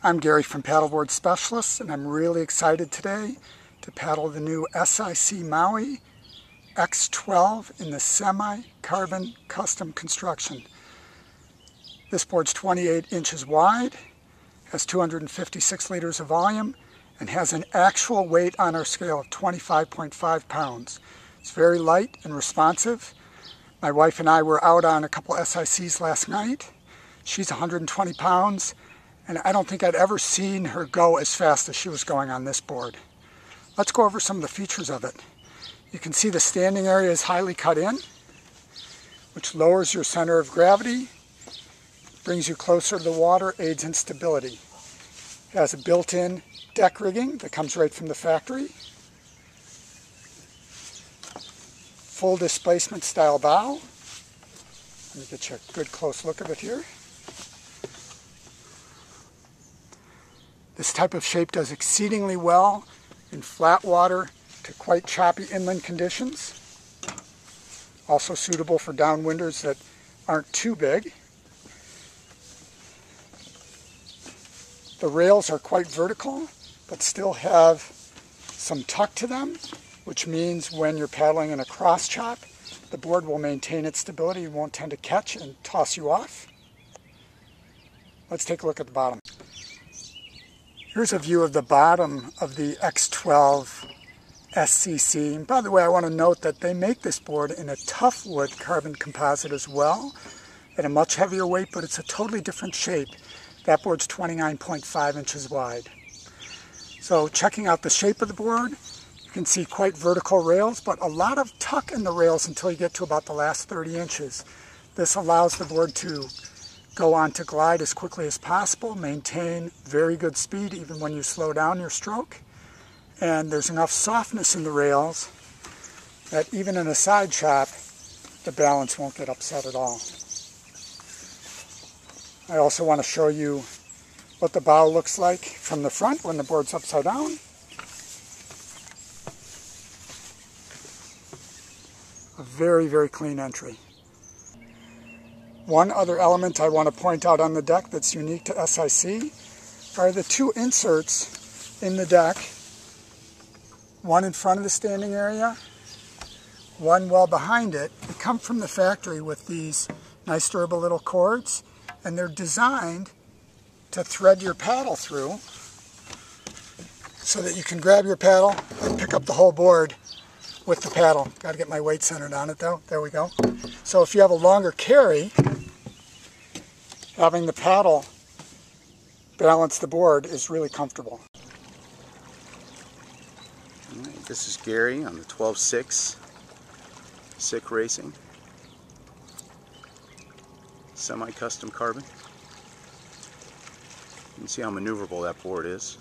I'm Gary from Paddleboard Specialists, and I'm really excited today to paddle the new SIC Maui X-12 in the semi-carbon custom construction. This board's 28 inches wide, has 256 liters of volume, and has an actual weight on our scale of 25.5 pounds. It's very light and responsive. My wife and I were out on a couple SICs last night. She's 120 pounds. And I don't think I'd ever seen her go as fast as she was going on this board. Let's go over some of the features of it. You can see the standing area is highly cut in, which lowers your center of gravity, brings you closer to the water, aids in stability. It has a built-in deck rigging that comes right from the factory. Full displacement style bow. Let me get you a good close look of it here. This type of shape does exceedingly well in flat water to quite choppy inland conditions. Also suitable for downwinders that aren't too big. The rails are quite vertical, but still have some tuck to them, which means when you're paddling in a cross chop, the board will maintain its stability and won't tend to catch and toss you off. Let's take a look at the bottom. Here's a view of the bottom of the X-12 SCC. And by the way, I want to note that they make this board in a tough wood carbon composite as well, at a much heavier weight, but it's a totally different shape. That board's 29.5 inches wide. So checking out the shape of the board, you can see quite vertical rails, but a lot of tuck in the rails until you get to about the last 30 inches. This allows the board to go on to glide as quickly as possible, maintain very good speed even when you slow down your stroke. And there's enough softness in the rails that even in a side chop, the balance won't get upset at all. I also want to show you what the bow looks like from the front when the board's upside down. A very, very clean entry. One other element I want to point out on the deck that's unique to SIC are the two inserts in the deck. One in front of the standing area, one well behind it. They come from the factory with these nice durable little cords, and they're designed to thread your paddle through so that you can grab your paddle and pick up the whole board with the paddle. Got to get my weight centered on it though. There we go. So if you have a longer carry, having the paddle balance the board is really comfortable. All right, this is Gary on the 12.6 SIC Racing. Semi-custom carbon. You can see how maneuverable that board is.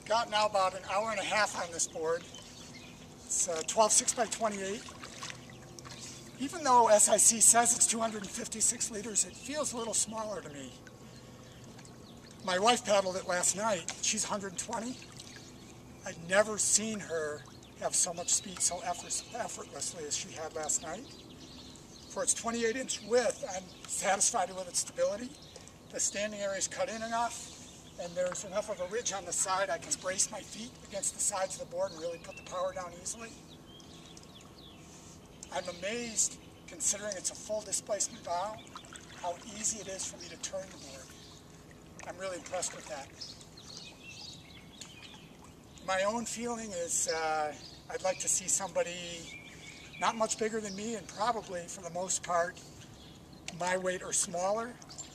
Got now about an hour and a half on this board. It's 12.6 by 28. Even though SIC says it's 256 liters, it feels a little smaller to me. My wife paddled it last night. She's 120. I'd never seen her have so much speed so effortlessly as she had last night. For its 28-inch width, I'm satisfied with its stability. The standing area is cut in enough, and there's enough of a ridge on the side I can brace my feet against the sides of the board and really put the power down easily. I'm amazed, considering it's a full displacement bow, how easy it is for me to turn the board. I'm really impressed with that. My own feeling is I'd like to see somebody not much bigger than me, and probably for the most part my weight or smaller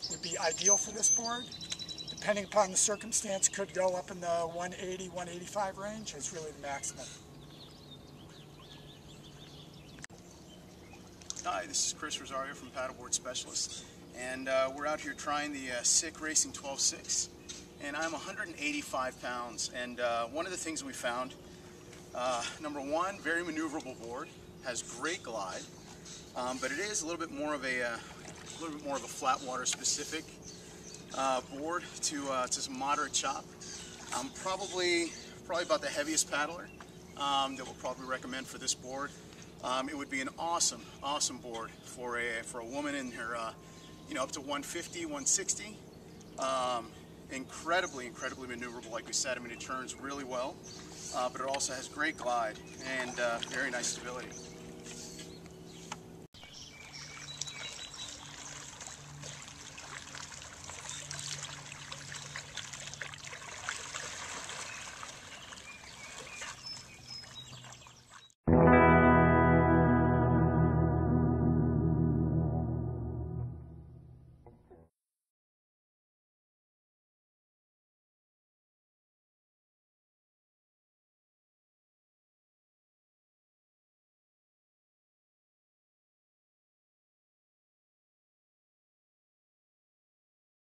would be ideal for this board. Depending upon the circumstance, could go up in the 180, 185 range is really the maximum. Hi, this is Chris Rosario from Paddleboard Specialists, and we're out here trying the SIC Racing 12.6, and I'm 185 pounds, and one of the things we found, number one, very maneuverable board, has great glide, but it is a little bit more of a flat water specific board to some moderate chop. I'm probably about the heaviest paddler that we'll probably recommend for this board. It would be an awesome board for a woman in her, up to 150, 160. Incredibly maneuverable, like we said. I mean, it turns really well, but it also has great glide and very nice stability.